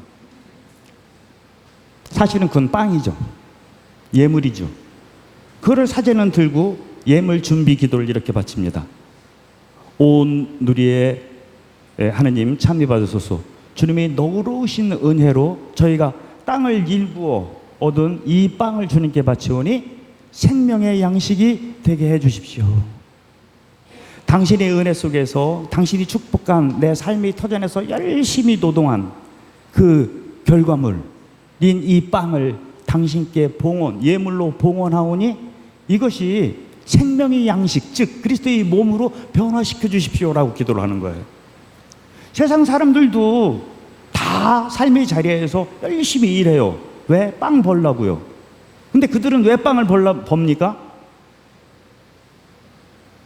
S2: 사실은 그건 빵이죠. 예물이죠. 그거를 사제는 들고 예물 준비 기도를 이렇게 바칩니다. 온 누리에 하느님 찬미 받으소서. 주님이 너그러우신 은혜로 저희가 땅을 일구어 얻은 이 빵을 주님께 바치오니 생명의 양식이 되게 해 주십시오. 당신의 은혜 속에서 당신이 축복한 내 삶의 터전에서 열심히 노동한 그 결과물인 이 빵을 당신께 봉헌, 예물로 봉헌하오니 이것이 생명의 양식, 즉 그리스도의 몸으로 변화시켜 주십시오라고 기도를 하는 거예요. 세상 사람들도 다 삶의 자리에서 열심히 일해요. 왜? 빵 벌라고요. 근데 그들은 왜 빵을 법니까?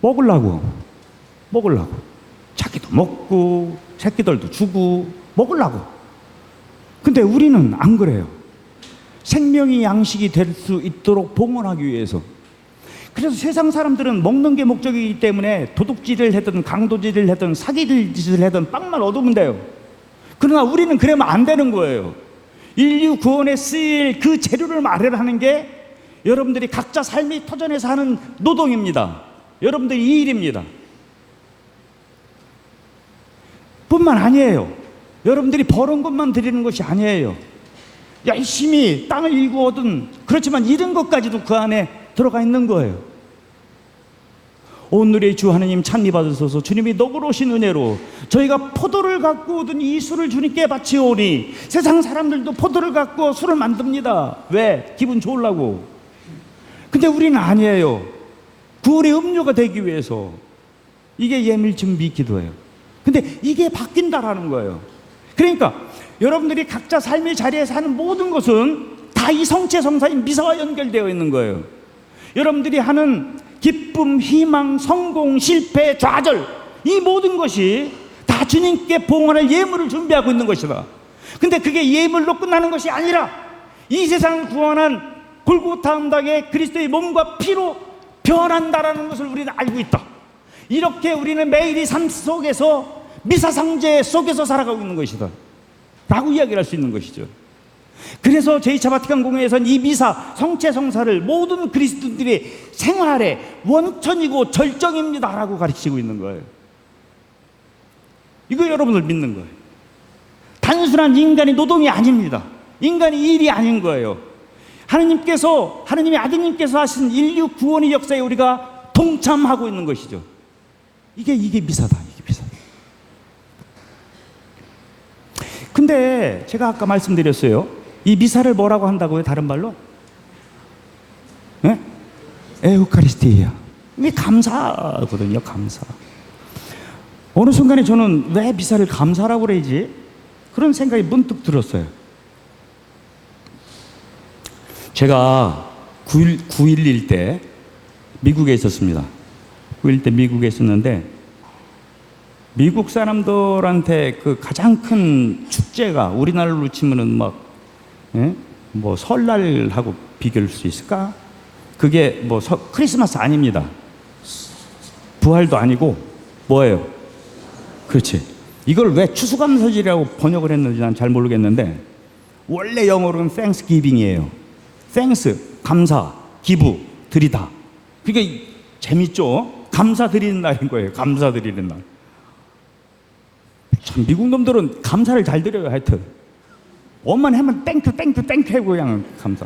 S2: 먹으려고. 자기도 먹고 새끼들도 주고 먹으려고. 근데 우리는 안 그래요. 생명의 양식이 될 수 있도록 봉헌하기 위해서. 그래서 세상 사람들은 먹는 게 목적이기 때문에 도둑질을 하든 강도질을 하든 사기질을 하든 빵만 얻으면 돼요. 그러나 우리는 그러면 안 되는 거예요. 인류 구원에 쓰일 그 재료를 마련하는 게 여러분들이 각자 삶의 터전에서 하는 노동입니다. 여러분들의 일입니다. 뿐만 아니에요. 여러분들이 버는 것만 드리는 것이 아니에요. 열심히 땅을 일구 얻은, 그렇지만 잃은 것까지도 그 안에 들어가 있는 거예요. 오늘의 주 하느님 찬미 받으소서. 주님이 너그러우신 은혜로 저희가 포도를 갖고 얻은 이 술을 주님께 바치오니 세상 사람들도 포도를 갖고 술을 만듭니다. 왜? 기분 좋으려고. 근데 우리는 아니에요. 구원의 음료가 되기 위해서. 이게 예물 준비 기도예요. 근데 이게 바뀐다라는 거예요. 그러니까 여러분들이 각자 삶의 자리에서 하는 모든 것은 다 이 성체 성사인 미사와 연결되어 있는 거예요. 여러분들이 하는 기쁨, 희망, 성공, 실패, 좌절, 이 모든 것이 다 주님께 봉헌할 예물을 준비하고 있는 것이다. 근데 그게 예물로 끝나는 것이 아니라 이 세상을 구원한 골고타 언덕의 그리스도의 몸과 피로 변한다라는 것을 우리는 알고 있다. 이렇게 우리는 매일의 삶 속에서 미사상제 속에서 살아가고 있는 것이다 라고 이야기를 할 수 있는 것이죠. 그래서 제2차 바티칸 공회에서는 이 미사, 성체성사를 모든 그리스도인들의 생활의 원천이고 절정입니다 라고 가르치고 있는 거예요. 이거 여러분들 믿는 거예요. 단순한 인간의 노동이 아닙니다. 인간의 일이 아닌 거예요. 하느님의 아드님께서 하신 인류 구원의 역사에 우리가 동참하고 있는 것이죠. 이게 미사다. 이게 미사다. 근데 제가 아까 말씀드렸어요. 이 미사를 뭐라고 한다고요? 다른 말로? 네? 에우카리스티아. 이게 감사거든요. 감사. 어느 순간에 저는 왜 미사를 감사라고 그러지? 그런 생각이 문득 들었어요. 제가 9.11 때 미국에 있었습니다. 9.11 때 미국에 있었는데 미국 사람들한테 그 가장 큰 축제가 우리나라로 치면은 막 뭐 설날하고 비교할 수 있을까? 그게 뭐 크리스마스 아닙니다. 부활도 아니고 뭐예요? 그렇지. 이걸 왜 추수감사절이라고 번역을 했는지 난 잘 모르겠는데 원래 영어로는 Thanksgiving이에요. Thanks, 감사, 기부, 드리다. 그게 재밌죠? 감사드리는 날인 거예요. 감사드리는 날. 참 미국 놈들은 감사를 잘 드려요. 하여튼 엄만 하면 땡큐 하고 그냥 감사.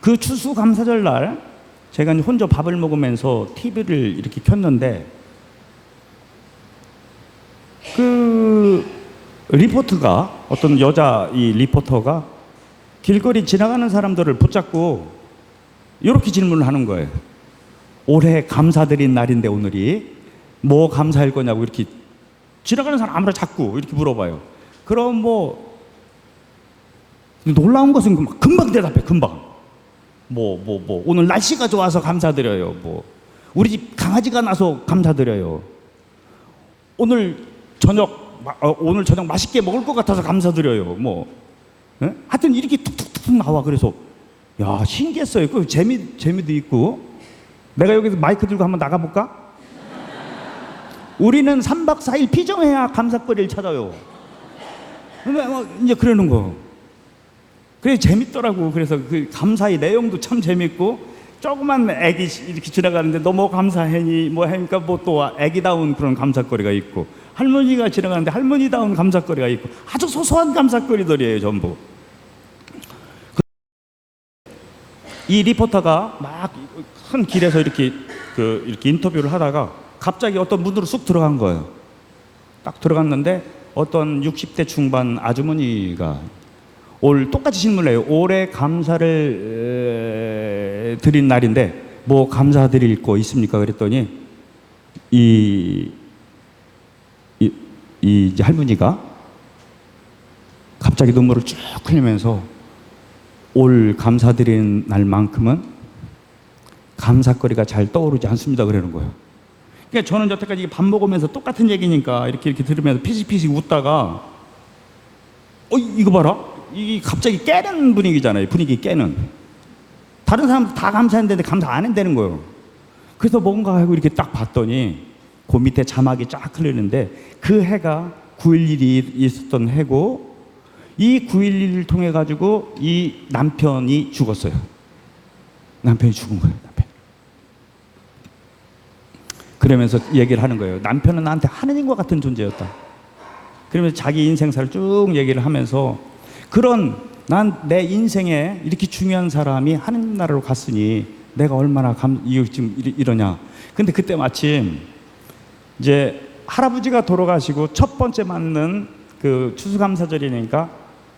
S2: 그 추수감사절 날 제가 이제 혼자 밥을 먹으면서 TV를 이렇게 켰는데 그 리포터가 어떤 여자 이 리포터가 길거리 지나가는 사람들을 붙잡고 이렇게 질문을 하는 거예요. 올해 감사드린 날인데 오늘이 뭐 감사할 거냐고 이렇게 지나가는 사람 아무나 자꾸 이렇게 물어봐요. 그럼 뭐 놀라운 것은 금방 대답해. 금방 뭐 오늘 날씨가 좋아서 감사드려요. 뭐 우리 집 강아지가 나서 감사드려요. 오늘 저녁 맛있게 먹을 것 같아서 감사드려요. 뭐 예? 하여튼 이렇게 툭툭툭 나와. 그래서 야 신기했어요. 그 재미도 있고. 내가 여기서 마이크 들고 한번 나가볼까? 우리는 3박 4일 피정해야 감사거리를 찾아요. 이제 그러는 거. 그래 재밌더라고. 그래서 그 감사의 내용도 참 재밌고 조그만 애기 이렇게 지나가는데 너 뭐 감사해니 뭐 하니까 뭐 또 애기다운 그런 감사거리가 있고 할머니가 지나가는데 할머니다운 감사거리가 있고 아주 소소한 감사거리들이에요 전부. 이 리포터가 막 큰 길에서 이렇게 인터뷰를 하다가 갑자기 어떤 문으로 쑥 들어간 거예요. 딱 들어갔는데 어떤 60대 중반 아주머니가 똑같이 질문을 해요. 올해 감사를 드린 날인데 뭐 감사드릴 거 있습니까? 그랬더니 이제 할머니가 갑자기 눈물을 쭉 흘리면서 올 감사드리는 날만큼은 감사거리가 잘 떠오르지 않습니다. 그러는 거예요. 그러니까 저는 여태까지 밥 먹으면서 똑같은 얘기니까 이렇게 들으면서 피식피식 웃다가 이거 봐라. 이게 갑자기 깨는 분위기잖아요. 분위기 깨는. 다른 사람들 다 감사했는데 감사 안 한다는 거예요. 그래서 뭔가 하고 이렇게 딱 봤더니 그 밑에 자막이 쫙 흘리는데 그 해가 9.11이 있었던 해고 이 9.11을 통해 가지고 이 남편이 죽었어요. 남편이 죽은 거예요. 남편. 그러면서 얘기를 하는 거예요. 남편은 나한테 하느님과 같은 존재였다. 그러면서 자기 인생사를 쭉 얘기를 하면서 난 내 인생에 이렇게 중요한 사람이 하느님 나라로 갔으니 내가 얼마나 지금 이러냐. 근데 그때 마침 이제 할아버지가 돌아가시고 첫 번째 맞는 그 추수감사절이니까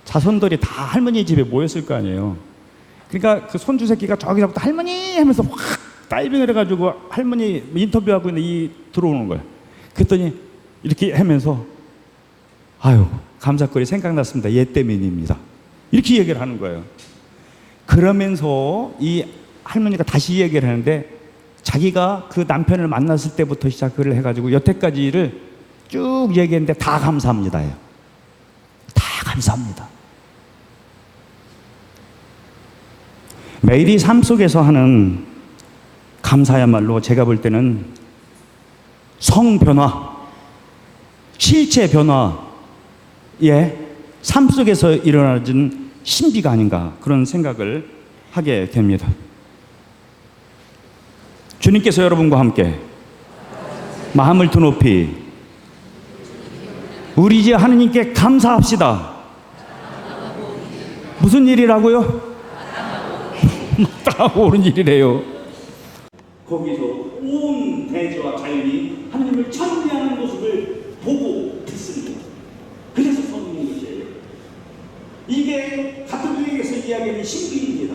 S2: 자손들이 다 할머니 집에 모였을 거 아니에요. 그러니까 그 손주 새끼가 저기서부터 할머니 하면서 확 다이빙을 해가지고 할머니 인터뷰하고 있는데 들어오는 거예요. 그랬더니 이렇게 하면서 아유 감사거리 생각났습니다. 얘 때문입니다. 이렇게 얘기를 하는 거예요. 그러면서 이 할머니가 다시 얘기를 하는데 자기가 그 남편을 만났을 때부터 시작을 해가지고 여태까지를 쭉 얘기했는데 다 감사합니다. 다 감사합니다. 매일이 삶 속에서 하는 감사야말로 제가 볼 때는 성변화, 실체 변화의 삶 속에서 일어나는 신비가 아닌가 그런 생각을 하게 됩니다. 주님께서 여러분과 함께 마음을 두 높이 우리 주 하느님께 감사합시다. 무슨 일이라고요? 마땅하고 옳은 일이래요. 거기서 온 대지와 자연이 하느님을 찬미하는 모습을 보고 있습니다. 그래서 성경인 것이에요. 이게 가톨릭에서 이야기하는 신비입니다.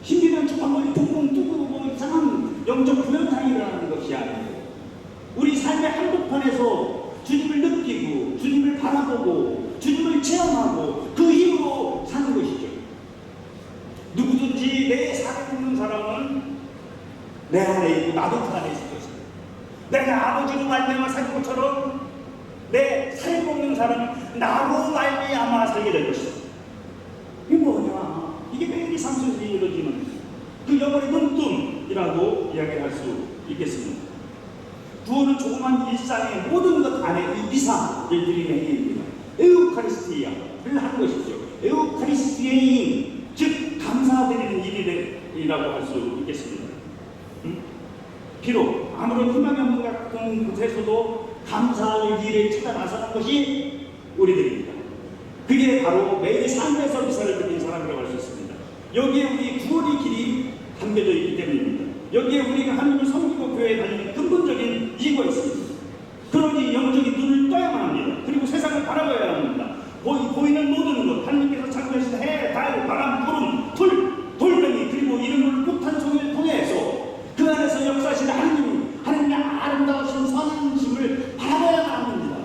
S2: 신비는 정말 붕붕 뜨고 뭐 이상한 영적 불현상이 일어나는 것이 아니에요. 우리 삶의 한복판에서 주님을 느끼고 주님을 바라보고 주님을 체험하고 그 힘으로 사는 것이죠. 누구든지 내 살에 있는 사람은 내 안에 있고 나도 그 안에 있을 것입니다. 내가 아버지로 말미암아 산 것처럼 내 살에 있는 사람은 나로 말미암아 살게 될 것입니다. 이게 뭐냐? 이게 매일 삶 속에서 이루어지는 그 영혼의 눈뜸이라고 이야기할 수 있겠습니다. 구원은 조그만 일상의 모든 것 안에 이 미사를 드리는 행위입니다. 에우카리스티아를 하는 것이죠. 에우카리스티아인, 즉 감사드리는 일이라고 할 수 있겠습니다. 비록 아무런 희망이 없는 같은 곳에서도 감사할 일을 찾아 나서는 것이 우리들입니다. 그게 바로 매일 삶에서 미사를 드리는 사람이라고 할 수 있습니다. 여기에 우리 구원의 길이 담겨져 있기 때문입니다. 여기에 우리가 하나님을 섬기고 교회에 다니는 근본적인 이유가 있습니다. 그러니 영적인 눈을 떠야만 합니다. 그리고 세상을 바라봐야 합니다. 보이는 모든 것, 하나님께서 창조하신 해, 달, 바람, 구름, 돌멩이, 그리고 이름을 폭탄 소리를 통해서 그 안에서 역사하신 하나님의 아름다우신 선하심을 바라봐야만 합니다.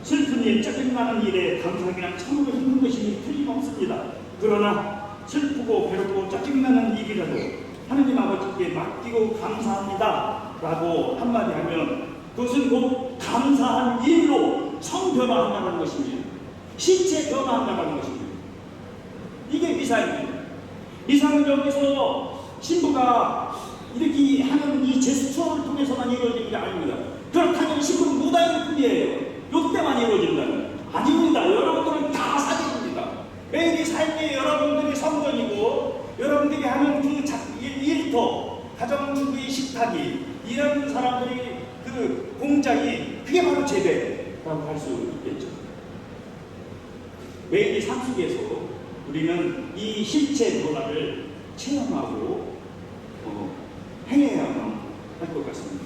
S2: 슬픈 일, 짜증나는 일에 감사하기는 참으로 힘든 것이 틀림없습니다. 그러나 슬프고 괴롭고 짜증나는 일이라도 하느님 아버지께 맡기고 감사합니다 라고 한마디 하면 그것은 곧 감사한 일로 성변화한다는 것입니다. 신체 변화한다는 것입니다. 이게 미사입니다. 미사는 여기서 신부가 이렇게 하는 이 제스처를 통해서만 이루어지는 게 아닙니다. 그렇다면 신부는 무당일 뿐이에요. 이때만 이루어진다는. 아닙니다. 여러분들은 다 사직입니다. 매일 삶의 여러분들이 성전이고 여러분들이 하는 그 일터, 가정주부의 식탁이, 이런 사람들이 그 공장이, 그게 바로 제대라고 할 수 있겠죠. 매일 삶 속에서 우리는 이 실체 변화를 체험하고 행해야만 할 것 같습니다.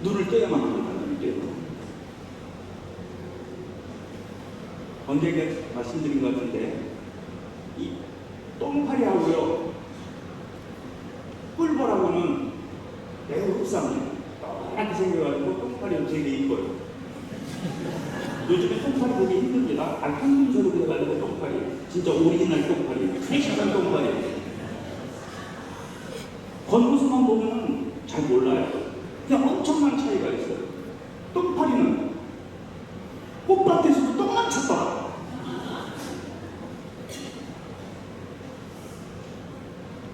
S2: 눈을 떼야만 합니다. 눈을 떼요. 언젠가 말씀드린 것 같은데, 이 똥파리하고요 꿀벌하고는 매우 흡사합니다. 똑같이 생겨가지고 똥파리는 되게 이뻐요. 요즘에 똥파리 보기 힘듭니다. 한문서로 그래가지고 똥파리, 진짜 오리지널 똥파리, 프레시한 똥파리. 겉모습만 보면 잘 몰라요. 그냥 엄청난 차이가 있어요. 똥파리는 꽃밭에서도 똥만 쳤다.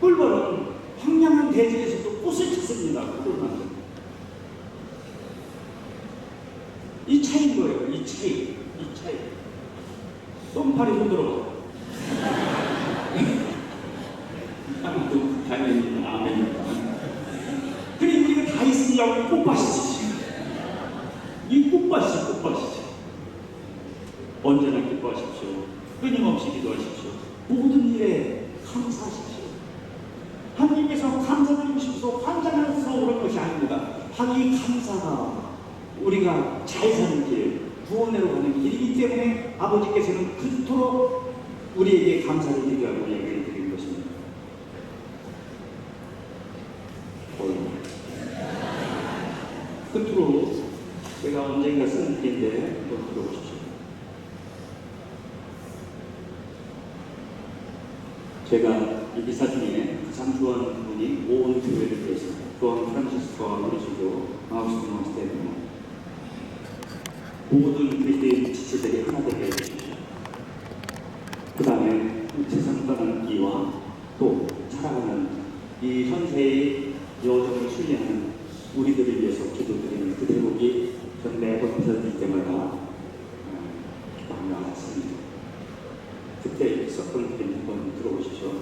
S2: 꿀벌은 황량한 대지에서도 꽃을 찾습니다. 꿀벌은. 이 차이인 거예요. 이 차이. 똥파리 손들어. 당연히 아멘입니다. 그리고 우리가 다 있으니까 우리 꽃밭이지. 이 꽃밭이지. 언제나 기뻐하십시오. 끊임없이 기도하십시오. 모든 일에 감사하십시오. 하나님께서 감사드리고 싶어서 환장해서 그런 것이 아닙니다. 이 감사가 우리가 잘 사는 길, 구원으로 가는 길이기 때문에 아버지께서는 그토록 우리에게 감사를 드리라고 얘기를 드리는 것입니다. 끝으로 제가 언젠가 쓴 글인데 한번 들어보십시오. 제가 이 기사 중에 가장 좋아하는 분이 온 교회를 위해서 또한 프란시스코와 우리주교 마우스티노 스테이너 모든 그리스도인 지체들이 하나 되게 해주십시오. 그 다음에 세상 떠나는 이와 또 살아가는 이 현세의 여정을 순리하는 우리들을 위해서 기도드리는 그 대목이 전 매번 들을 때마다 마음이 와닿습니다. 그때 있었던 글 한번 들어보십시오.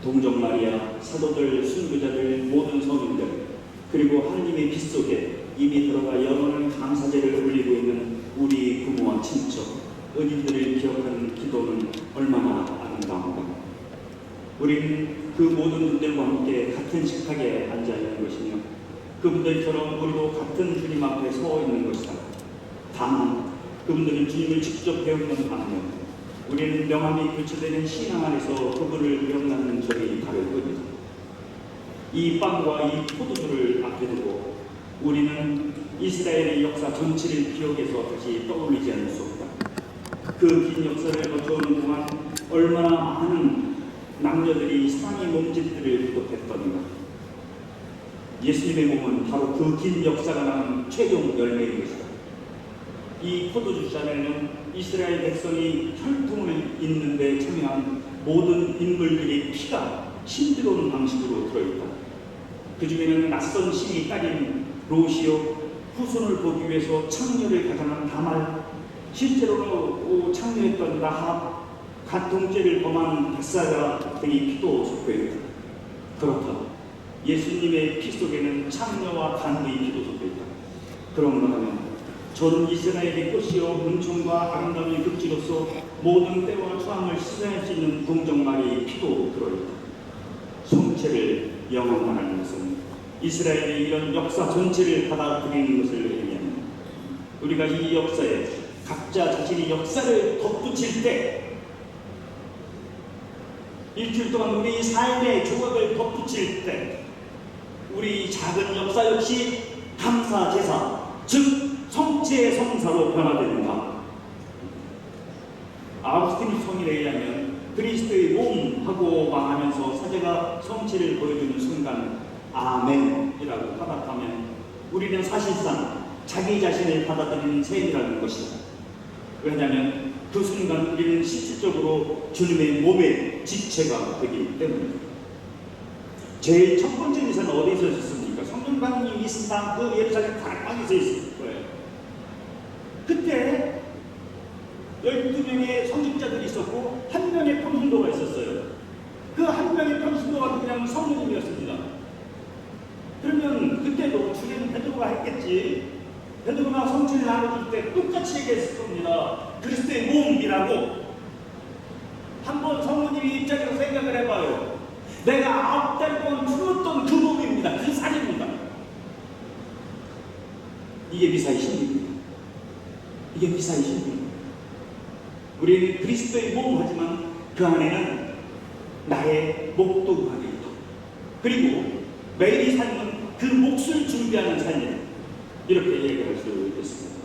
S2: 동정 마리아, 사도들, 순교자들, 모든 성인들, 그리고 하느님의 빛 속에 이미 들어가 영원한 감사제를 올리고 있는 우리 부모와 친척, 은인들을 기억하는 기도는 얼마나 아름다운가. 우리는 그 모든 분들과 함께 같은 식탁에 앉아있는 것이며 그분들처럼 우리도 같은 주님 앞에 서 있는 것이다. 다만 그분들은 주님을 직접 배우는 반면 우리는 명함이 교체되는 신앙 안에서 그분을 기억나는 점이 다를 뿐이다. 이 빵과 이 포도주를 앞에 두고 우리는 이스라엘의 역사 전체를 기억해서 다시 떠올리지 않을 수 없다. 그 긴 역사를 거쳐오는 동안 얼마나 많은 남녀들이 사랑의 몸짓들을 기록했던가. 예수님의 몸은 바로 그 긴 역사가 낳은 최종 열매인 것이다. 이 포도주 잔에는 이스라엘 백성이 혈통을 잇는 데 참여한 모든 인물들의 피가 신비로운 방식으로 들어있다. 그 중에는 낯선 신이 딸인 로시오, 후손을 보기 위해서 창녀를 가장한 다말, 실제로는 창녀했던 라합, 간통죄를 범한 백사가 등의 피도 섞여 있다. 그렇다. 예수님의 피 속에는 창녀와 간의 피도 섞여 있다. 그런가 하면 전 이스라엘의 꽃이요 은총과 아름다움의 극지로서 모든 때와 추함을 수행할 수 있는 동정마리의 피도 들어있다. 성체를 영원하는 것은 이스라엘의 이런 역사 전체를 받아들이는 것을 의미합니다. 우리가 이 역사에 각자 자신의 역사를 덧붙일 때, 일주일 동안 우리 삶의 조각을 덧붙일 때, 우리 작은 역사 역시 감사 제사, 즉 성체의 성사로 변화된다. 아우구스틴 성인에 의하면 그리스도의 몸하고 말하면서 사제가 성체를 보여주는 순간 아멘이라고 화답하면 우리는 사실상 자기 자신을 받아들이는 셈이라는 것이다. 왜냐하면 그 순간 우리는 실질적으로 주님의 몸의 지체가 되기 때문입니다. 제일 첫 번째 미사는 어디서 있었습니까? 성령방이 있었다. 그 예루살렘 다락방에서 있을 거예요. 그때 12명의 성직자들이 있었고 한 명의 평신도가 있었어요. 그 한 명의 평신도가 그냥 성령님이었습니다. 그러면 그때도 주례는 베드로가 했겠지. 베드로가 성체를 나눠줄 때 똑같이 얘기했을 겁니다. 그리스도의 몸이라고. 한번 성모님이 입장에서 생각을 해봐요. 내가 9달 동안 품었던 그 몸입니다. 그 살입니다. 이게 미사의 신입니다. 이게 미사의 신입니다. 우리는 그리스도의 몸 하지만 그 안에는 나의 목도 안에 있다. 그리고 매일의 삶은 그 몫을 준비하는 삶이다. 이렇게 얘기할 수 있습니다.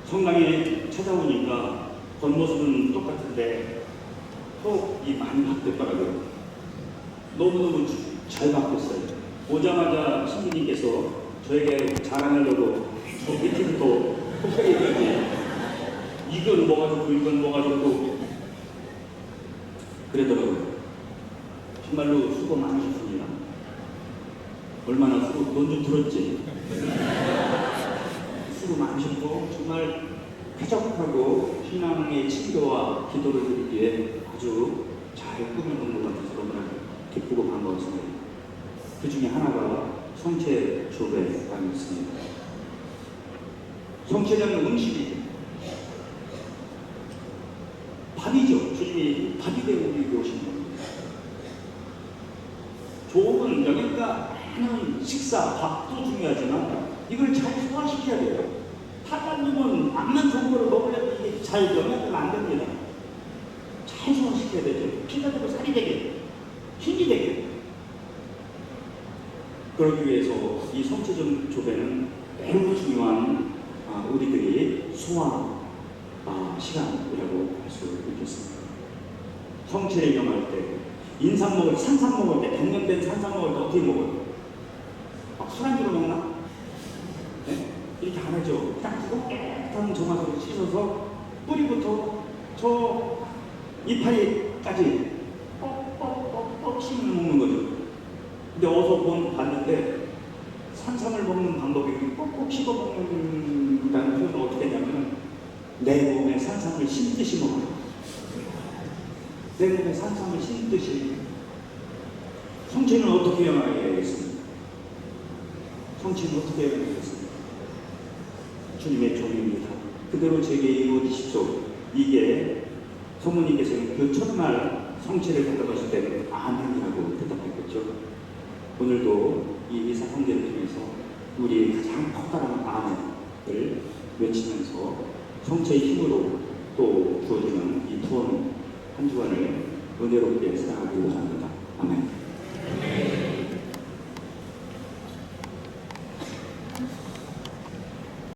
S2: 성당에 찾아오니까 겉모습은 똑같은데 속이 많이 바뀌었더라고요. 너무너무 잘 바뀌었어요. 오자마자 신부님께서 저에게 자랑하려고 저 밑에부터 폭발했더니 이건 뭐가 좋고 이건 뭐가 좋고 그러더라고요. 정말로 수고 많으셨습니다. 얼마나 수고, 돈 좀 들었지. 수고 많으셨고 정말 쾌적하고 신앙의 친교와 기도를 드리기에 아주 잘 꾸며놓은 것 같아서 너무나 기쁘고 반가웠습니다. 그 중에 하나가 성체 조배당이었습니다. 성체는 음식이죠. 밥이죠. 주님이 밥이 되고 우리에게 오신 겁니다. 좋은 영양가 많은 식사, 밥도 중요하지만 이걸 잘 소화시켜야 돼요. 타잔님은 암만 좋은 거를 먹으려면 이게 잘 영양가가 안 됩니다. 잘 소화시켜야 되죠. 피가 되고 살이 되게, 힘이 되게. 그러기 위해서 이 성체적 조배는 매우 중요한 우리들이 소화 시간이라고 할 수 있겠습니다. 성체를 경험할 때 인삼 먹을 때, 산삼 먹을 때, 백년된 산삼 먹을 때 어떻게 먹어요? 막 술안주로 먹나? 네? 이렇게 안 하죠. 딱 그거 깨끗한 정화수로 씻어서 뿌리부터 저 이파리까지 뻑뻑뻑뻑 씹어 먹는 거죠. 근데 어서 봤는데 산삼을 먹는 방법이 꼭꼭 씹어 먹는다는 표현은 어떻게 했냐면 내 몸에 산삼을 심듯이 먹어요. 내 몸에 산삼을 심듯이. 성체는 어떻게 영화해야겠습니까? 성체는 어떻게 영화하겠습니까? 주님의 종입니다. 그대로 제게 이루어지십시오. 이게 성모님께서는 그 첫날 성체를 받아가실 때 아멘이라고 대답했겠죠. 오늘도 이 미사 성제를 통해서 우리의 가장 커다란 아멘을 외치면서 성체의 힘으로 또 주어지는 이 투혼 한 주간을 은혜롭게 살아가기를